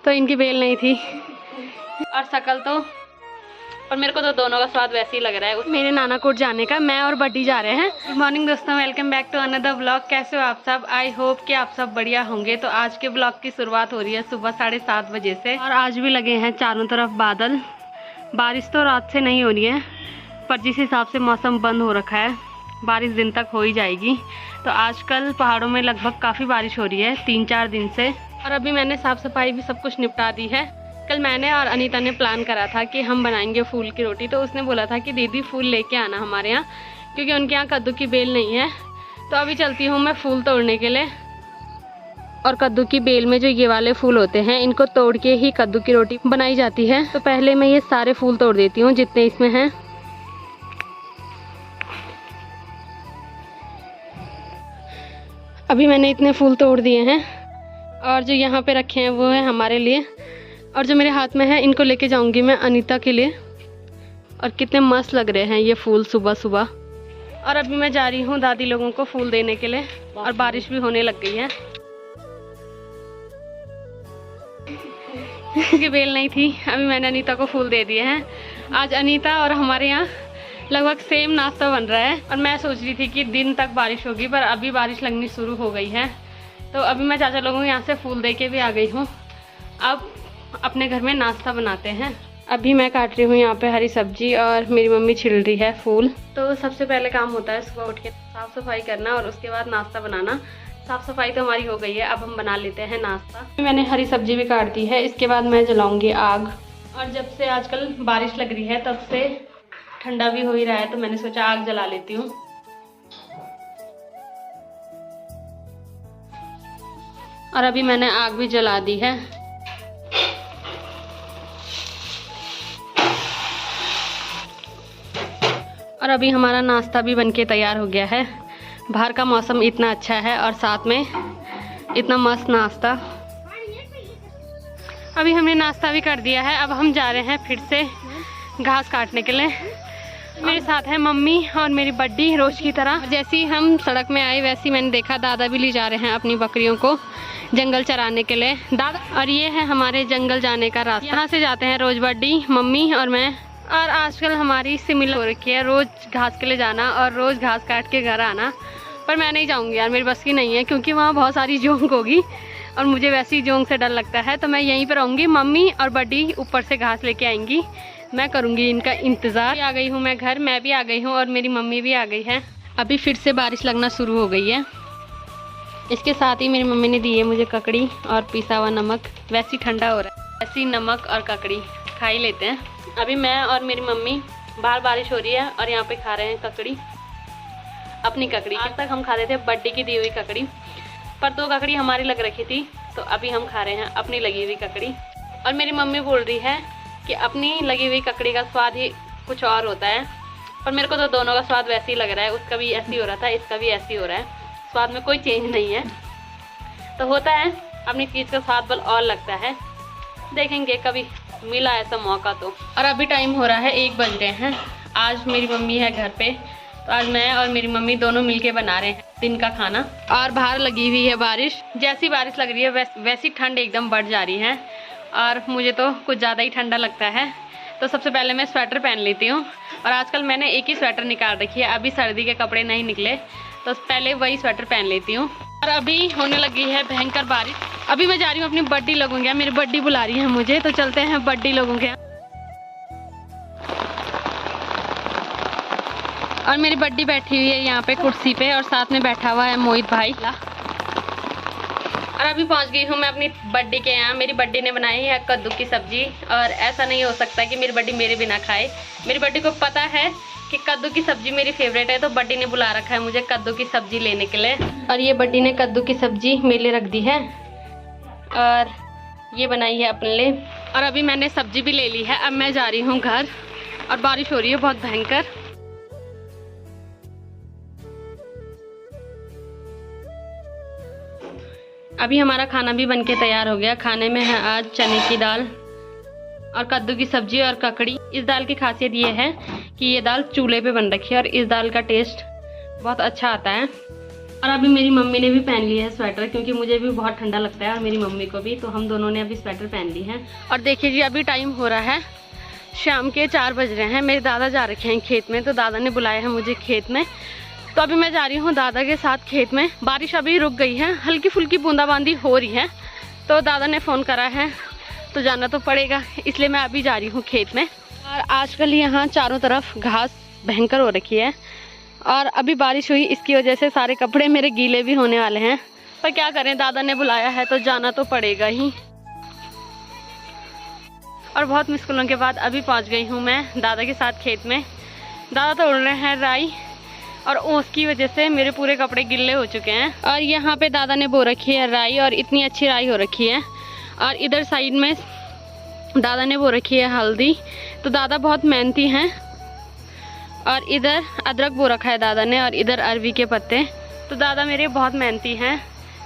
तो इनकी बेल नहीं थी और शकल तो, और मेरे को तो दोनों का स्वाद वैसे ही लग रहा है। मेरे नाना कोट जाने का मैं और बड्डी जा रहे हैं। गुड मॉर्निंग दोस्तों, welcome back to another blog. कैसे हो आप सब? आई होप कि आप सब बढ़िया होंगे। तो आज के ब्लॉग की शुरुआत हो रही है सुबह 7:30 बजे से और आज भी लगे हैं चारों तरफ बादल। बारिश तो रात से नहीं हो रही है, पर जिस हिसाब से मौसम बंद हो रखा है बारिश दिन तक हो ही जाएगी। तो आजकल पहाड़ों में लगभग काफ़ी बारिश हो रही है 3-4 दिन से। और अभी मैंने साफ़ सफाई भी सब कुछ निपटा दी है। कल मैंने और अनीता ने प्लान करा था कि हम बनाएंगे फूल की रोटी, तो उसने बोला था कि दीदी फूल लेके आना हमारे यहाँ, क्योंकि उनके यहाँ कद्दू की बेल नहीं है। तो अभी चलती हूँ मैं फूल तोड़ने के लिए। और कद्दू की बेल में जो ये वाले फूल होते हैं इनको तोड़ के ही कद्दू की रोटी बनाई जाती है। तो पहले मैं ये सारे फूल तोड़ देती हूँ जितने इसमें हैं। अभी मैंने इतने फूल तोड़ दिए हैं और जो यहाँ पे रखे हैं वो है हमारे लिए, और जो मेरे हाथ में है इनको लेके जाऊंगी मैं अनीता के लिए। और कितने मस्त लग रहे हैं ये फूल सुबह सुबह। और अभी मैं जा रही हूँ दादी लोगों को फूल देने के लिए, और बारिश भी होने लग गई है। की बेल नहीं थी, अभी मैंने अनीता को फूल दे दिए हैं। आज अनीता और हमारे यहाँ लगभग सेम नाश्ता बन रहा है। और मैं सोच रही थी कि दिन तक बारिश होगी, पर अभी बारिश लगनी शुरू हो गई है। तो अभी मैं चाचा लोगों को यहाँ से फूल दे के भी आ गई हूँ। अब अपने घर में नाश्ता बनाते हैं। अभी मैं काट रही हूँ यहाँ पे हरी सब्जी और मेरी मम्मी छिल रही है फूल। तो सबसे पहले काम होता है सुबह उठ के साफ़ सफाई करना और उसके बाद नाश्ता बनाना। साफ़ सफाई तो हमारी हो गई है, अब हम बना लेते हैं नाश्ता। मैंने हरी सब्जी भी काट दी है। इसके बाद मैं जलाऊँगी आग। और जब से आजकल बारिश लग रही है तब से ठंडा भी हो ही रहा है, तो मैंने सोचा आग जला लेती हूँ। और अभी मैंने आग भी जला दी है। और अभी हमारा नाश्ता भी बनके तैयार हो गया है। बाहर का मौसम इतना अच्छा है और साथ में इतना मस्त नाश्ता। अभी हमने नाश्ता भी कर दिया है। अब हम जा रहे हैं फिर से घास काटने के लिए। मेरे साथ है मम्मी और मेरी बड्डी रोज की तरह। जैसे ही हम सड़क में आए वैसे ही मैंने देखा दादा भी ले जा रहे हैं अपनी बकरियों को जंगल चराने के लिए। दादा, और ये है हमारे जंगल जाने का रास्ता। यहाँ से जाते हैं रोज बड्डी, मम्मी और मैं। और आजकल हमारी सिमिलर हो रखी है, रोज घास के लिए जाना और रोज घास काट के घर आना। पर मैं नहीं जाऊँगी यार, मेरी बस की नहीं है, क्योंकि वहाँ बहुत सारी जोंक होगी और मुझे वैसे ही जोंक से डर लगता है। तो मैं यहीं पर रहूँगी। मम्मी और बड्डी ऊपर से घास लेके आएंगी, मैं करूँगी इनका इंतज़ार। आ गई हूँ मैं घर, मैं भी आ गई हूँ और मेरी मम्मी भी आ गई है। अभी फिर से बारिश लगना शुरू हो गई है। इसके साथ ही मेरी मम्मी ने दी है मुझे ककड़ी और पिसा हुआ नमक। वैसे ही ठंडा हो रहा है, वैसे ही नमक और ककड़ी खा ही लेते हैं। अभी मैं और मेरी मम्मी, बाहर बारिश हो रही है और यहाँ पे खा रहे हैं ककड़ी, अपनी ककड़ी। आज तक हम खाते थे बड्डी की दी हुई ककड़ी, पर 2 ककड़ी हमारी लग रखी थी, तो अभी हम खा रहे हैं अपनी लगी हुई ककड़ी। और मेरी मम्मी बोल रही है कि अपनी लगी हुई ककड़ी का स्वाद ही कुछ और होता है, पर मेरे को तो दोनों का स्वाद वैसे ही लग रहा है। उसका भी ऐसे ही हो रहा था, इसका भी ऐसे ही हो रहा है। स्वाद में कोई चेंज नहीं है। तो होता है अपनी चीज़ का स्वाद बल और लगता है। देखेंगे कभी मिला ऐसा मौका तो। और अभी टाइम हो रहा है 1 बज रहे हैं। आज मेरी मम्मी है घर पे, तो आज मैं और मेरी मम्मी दोनों मिलके बना रहे हैं दिन का खाना। और बाहर लगी हुई है बारिश। जैसी बारिश लग रही है वैसी ठंड एकदम बढ़ जा रही है और मुझे तो कुछ ज़्यादा ही ठंडा लगता है। तो सबसे पहले मैं स्वेटर पहन लेती हूँ। और आजकल मैंने एक ही स्वेटर निकाल रखी है, अभी सर्दी के कपड़े नहीं निकले, तो पहले वही स्वेटर पहन लेती हूँ। और अभी होने लगी है भयंकर बारिश। अभी मैं जा रही हूँ अपनी बड्डी लोगों के यहाँ, मेरी बड्डी बुला रही है मुझे, तो चलते हैं बड्डी लोगों के यहाँ। और मेरी बड्डी बैठी हुई है यहाँ पे कुर्सी पे और साथ में बैठा हुआ है मोहित भाई। और अभी पहुँच गई हूँ मैं अपनी बड्डी के यहाँ। मेरी बड्डी ने बनाई है कद्दू की सब्जी, और ऐसा नहीं हो सकता कि मेरी बड्डी मेरे बिना खाए। मेरी बड्डी को पता है कि कद्दू की सब्जी मेरी फेवरेट है, तो बड्डी ने बुला रखा है मुझे कद्दू की सब्जी लेने के लिए। और ये बड्डी ने कद्दू की सब्जी मेरे लिए रख दी है और ये बनाई है अपने लिए। और अभी मैंने सब्जी भी ले ली है। अब मैं जा रही हूँ घर और बारिश हो रही है बहुत भयंकर। अभी हमारा खाना भी बनके तैयार हो गया। खाने में है आज चने की दाल और कद्दू की सब्जी और ककड़ी। इस दाल की खासियत ये है कि ये दाल चूल्हे पे बन रखी है और इस दाल का टेस्ट बहुत अच्छा आता है। और अभी मेरी मम्मी ने भी पहन लिया है स्वेटर, क्योंकि मुझे भी बहुत ठंडा लगता है और मेरी मम्मी को भी, तो हम दोनों ने अभी स्वेटर पहन ली है। और देखिए जी, अभी टाइम हो रहा है शाम के 4 बज रहे हैं। मेरे दादा जा रखे हैं खेत में, तो दादा ने बुलाया है मुझे खेत में, तो अभी मैं जा रही हूँ दादा के साथ खेत में। बारिश अभी रुक गई है, हल्की फुल्की बूंदाबांदी हो रही है, तो दादा ने फ़ोन करा है तो जाना तो पड़ेगा, इसलिए मैं अभी जा रही हूँ खेत में। और आजकल यहाँ चारों तरफ घास भयंकर हो रखी है और अभी बारिश हुई, इसकी वजह से सारे कपड़े मेरे गीले भी होने वाले हैं, पर क्या करें, दादा ने बुलाया है तो जाना तो पड़ेगा ही। और बहुत मुश्किलों के बाद अभी पहुंच गई हूं मैं दादा के साथ खेत में। दादा तोड़ रहे हैं राई और ओस की वजह से मेरे पूरे कपड़े गिल्ले हो चुके हैं। और यहाँ पे दादा ने बो रखी है राई, और इतनी अच्छी राई हो रखी है। और इधर साइड में दादा ने बो रखी है हल्दी, तो दादा बहुत मेहनती हैं। और इधर अदरक बो रखा है दादा ने, और इधर अरवी के पत्ते, तो दादा मेरे बहुत मेहनती हैं।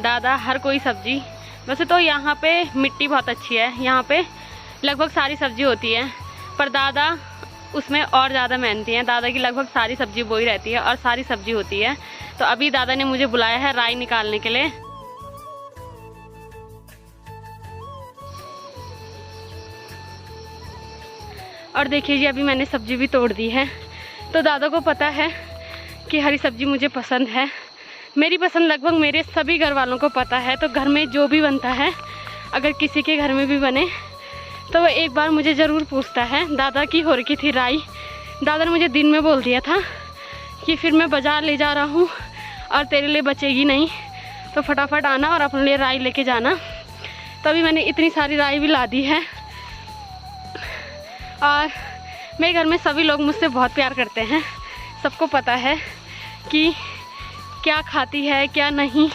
दादा हर कोई सब्जी, वैसे तो यहाँ पे मिट्टी बहुत अच्छी है, यहाँ पे लगभग सारी सब्जी होती है, पर दादा उसमें और ज़्यादा मेहनती हैं। दादा की लगभग सारी सब्जी बोई रहती है और सारी सब्जी होती है। तो अभी दादा ने मुझे बुलाया है राई निकालने के लिए। और देखिए जी, अभी मैंने सब्जी भी तोड़ दी है। तो दादा को पता है कि हरी सब्जी मुझे पसंद है, मेरी पसंद लगभग मेरे सभी घर वालों को पता है। तो घर में जो भी बनता है, अगर किसी के घर में भी बने तो वो एक बार मुझे ज़रूर पूछता है। दादा की हो रखी थी राई, दादा ने मुझे दिन में बोल दिया था कि फिर मैं बाज़ार ले जा रहा हूँ और तेरे लिए बचेगी नहीं, तो फटाफट आना और अपने लिए राई लेके जाना। तभी मैंने इतनी सारी राई भी ला दी है। और मेरे घर में सभी लोग मुझसे बहुत प्यार करते हैं, सबको पता है कि क्या खाती है क्या नहीं,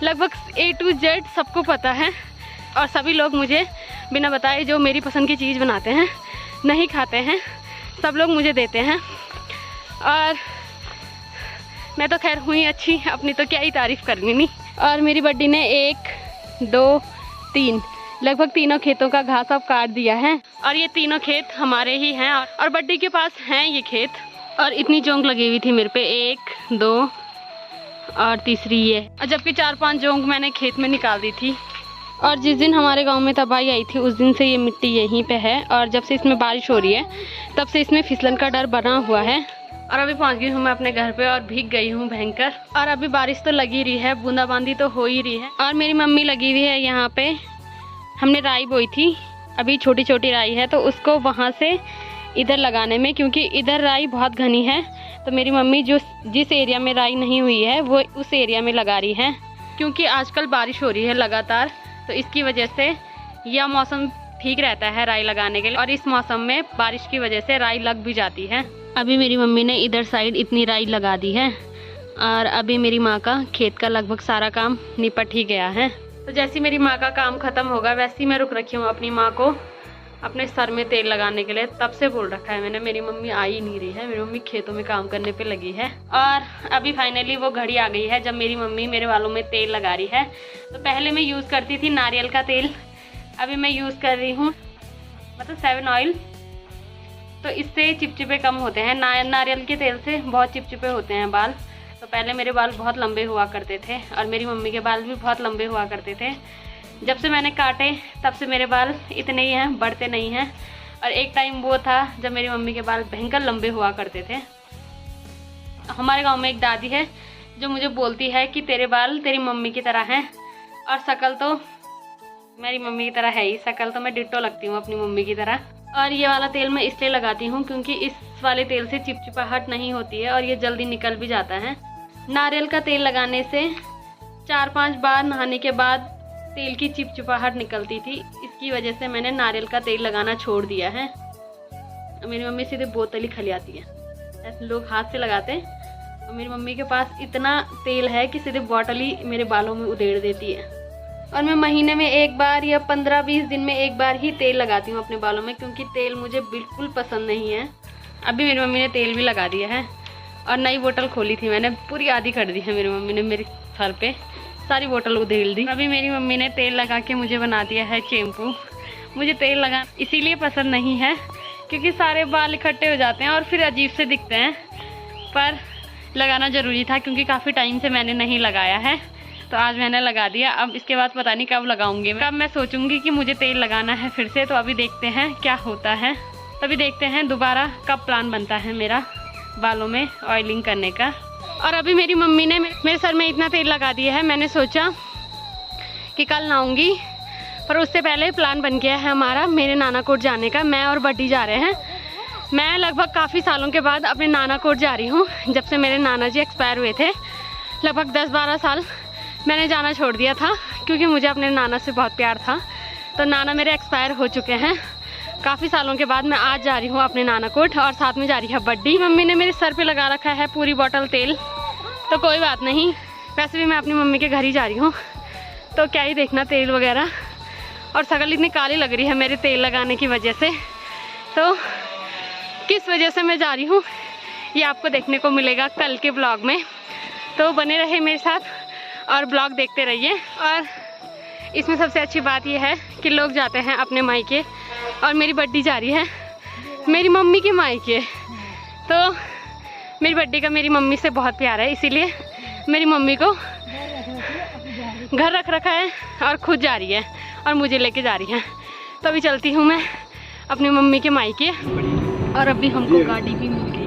लगभग A to Z सबको पता है। और सभी लोग मुझे बिना बताए जो मेरी पसंद की चीज़ बनाते हैं, नहीं खाते हैं, सब लोग मुझे देते हैं। और मैं तो खैर हुई अच्छी, अपनी तो क्या ही तारीफ़ करनी नहीं। और मेरी बड्डी ने 1 2 3 लगभग तीनों खेतों का घास अब काट दिया है, और ये तीनों खेत हमारे ही हैं। और बड्डी के पास हैं ये खेत। और इतनी जोंक लगी हुई थी मेरे पे, 1 2 और तीसरी ये, और जबकि 4-5 जोंक मैंने खेत में निकाल दी थी। और जिस दिन हमारे गांव में तबाही आई थी, उस दिन से ये मिट्टी यहीं पे है, और जब से इसमें बारिश हो रही है तब से इसमें फिसलन का डर बना हुआ है। और अभी पहुंच गई हूँ मैं अपने घर पे, और भीग गई हूँ भयंकर। और अभी बारिश तो लगी रही है, बूंदाबांदी तो हो ही रही है। और मेरी मम्मी लगी हुई है यहाँ पे, हमने राई बोई थी, अभी छोटी छोटी राई है, तो उसको वहाँ से इधर लगाने में, क्योंकि इधर राई बहुत घनी है, तो मेरी मम्मी जिस एरिया में राई नहीं हुई है वो उस एरिया में लगा रही है। क्योंकि आजकल बारिश हो रही है लगातार, तो इसकी वजह से यह मौसम ठीक रहता है राई लगाने के लिए, और इस मौसम में बारिश की वजह से राई लग भी जाती है। अभी मेरी मम्मी ने इधर साइड इतनी राई लगा दी है, और अभी मेरी माँ का खेत का लगभग सारा काम निपट ही गया है। तो जैसे मेरी माँ का काम ख़त्म होगा, वैसे ही मैं रुक रखी हूँ अपनी माँ को अपने सर में तेल लगाने के लिए। तब से बोल रखा है मैंने, मेरी मम्मी आ ही नहीं रही है, मेरी मम्मी खेतों में काम करने पे लगी है। और अभी फाइनली वो घड़ी आ गई है जब मेरी मम्मी मेरे बालों में तेल लगा रही है। तो पहले मैं यूज़ करती थी नारियल का तेल, अभी मैं यूज़ कर रही हूँ मतलब 7 ऑयल। तो इससे चिपचिपे कम होते हैं, नारियल के तेल से बहुत चिपचिपे होते हैं बाल। तो पहले मेरे बाल बहुत लंबे हुआ करते थे, और मेरी मम्मी के बाल भी बहुत लंबे हुआ करते थे। जब से मैंने काटे तब से मेरे बाल इतने ही हैं, बढ़ते नहीं हैं। और एक टाइम वो था जब मेरी मम्मी के बाल भयंकर लंबे हुआ करते थे। हमारे गांव में एक दादी है जो मुझे बोलती है कि तेरे बाल तेरी मम्मी की तरह हैं, और शक्ल तो मेरी मम्मी की तरह है ही, शक्ल तो मैं डिट्टो लगती हूँ अपनी मम्मी की तरह। और ये वाला तेल मैं इसलिए लगाती हूँ क्योंकि इस वाले तेल से चिपचिपाहट नहीं होती है, और ये जल्दी निकल भी जाता है। नारियल का तेल लगाने से 4-5 बार नहाने के बाद तेल की चिपचिपाहट निकलती थी, इसकी वजह से मैंने नारियल का तेल लगाना छोड़ दिया है। मेरी मम्मी सीधे बोतल ही खलियाती है, ऐसे लोग हाथ से लगाते हैं, और मेरी मम्मी के पास इतना तेल है कि सीधे बॉटल ही मेरे बालों में उधेड़ देती है। और मैं महीने में एक बार या 15-20 दिन में एक बार ही तेल लगाती हूँ अपने बालों में, क्योंकि तेल मुझे बिल्कुल पसंद नहीं है। अभी मेरी मम्मी ने तेल भी लगा दिया है, और नई बोतल खोली थी मैंने, पूरी आधी कर दी है मेरी मम्मी ने, मेरे सर पे सारी बोतल उधेड़ दी। अभी मेरी मम्मी ने तेल लगा के मुझे बना दिया है शैम्पू। मुझे तेल लगा इसीलिए पसंद नहीं है क्योंकि सारे बाल इकट्ठे हो जाते हैं और फिर अजीब से दिखते हैं, पर लगाना ज़रूरी था क्योंकि काफ़ी टाइम से मैंने नहीं लगाया है, तो आज मैंने लगा दिया। अब इसके बाद पता नहीं कब लगाऊंगी। कब मैं सोचूंगी कि मुझे तेल लगाना है फिर से, तो अभी देखते हैं क्या होता है। तभी देखते हैं दोबारा कब प्लान बनता है मेरा बालों में ऑयलिंग करने का। और अभी मेरी मम्मी ने मेरे सर में इतना तेल लगा दिया है, मैंने सोचा कि कल नहाऊंगी, पर उससे पहले प्लान बन गया है हमारा मेरे नानाकोट जाने का। मैं और बड्डी जा रहे हैं। मैं लगभग काफ़ी सालों के बाद अपने नानाकोट जा रही हूँ। जब से मेरे नाना जी एक्सपायर हुए थे, लगभग 10-12 साल मैंने जाना छोड़ दिया था क्योंकि मुझे अपने नाना से बहुत प्यार था। तो नाना मेरे एक्सपायर हो चुके हैं काफ़ी सालों के बाद। मैं आज जा रही हूँ अपने नानाकोट और साथ में जा रही है बड्डी। मम्मी ने मेरे सर पे लगा रखा है पूरी बॉटल तेल, तो कोई बात नहीं। वैसे भी मैं अपनी मम्मी के घर ही जा रही हूँ, तो क्या ही देखना तेल वगैरह। और शक्ल इतनी काली लग रही है मेरे तेल लगाने की वजह से। तो किस वजह से मैं जा रही हूँ ये आपको देखने को मिलेगा कल के ब्लॉग में, तो बने रहे मेरे साथ और ब्लॉग देखते रहिए। और इसमें सबसे अच्छी बात यह है कि लोग जाते हैं अपने मायके और मेरी बड्डी जा रही है मेरी मम्मी के मायके। तो मेरी बड्डी का मेरी मम्मी से बहुत प्यार है, इसीलिए मेरी मम्मी को घर रख रखा है और खुद जा रही है और मुझे लेके जा रही है। तो अभी चलती हूँ मैं अपनी मम्मी के मायके। और अभी हमको गाड़ी भी मिल गई।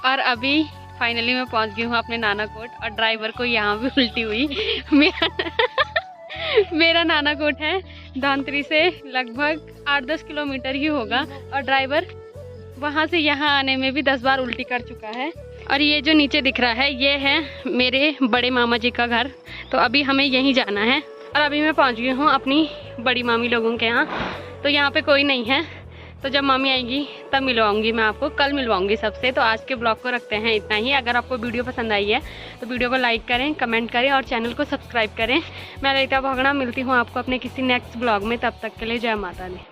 और अभी फाइनली मैं पहुंच गई हूँ अपने नानाकोट। और ड्राइवर को यहाँ भी उल्टी हुई। मेरा नानाकोट है धांतरी से लगभग 8-10 किलोमीटर ही होगा, और ड्राइवर वहाँ से यहाँ आने में भी 10 बार उल्टी कर चुका है। और ये जो नीचे दिख रहा है ये है मेरे बड़े मामा जी का घर, तो अभी हमें यहीं जाना है। और अभी मैं पहुँच गई हूँ अपनी बड़ी मामी लोगों के यहाँ। तो यहाँ पे कोई नहीं है, तो जब मामी आएंगी तब मिलवाऊंगी मैं आपको, कल मिलवाऊंगी सबसे। तो आज के ब्लॉग को रखते हैं इतना ही। अगर आपको वीडियो पसंद आई है तो वीडियो को लाइक करें, कमेंट करें और चैनल को सब्सक्राइब करें। मैं ललिता भगड़ा मिलती हूँ आपको अपने किसी नेक्स्ट ब्लॉग में। तब तक के लिए जय माता दी।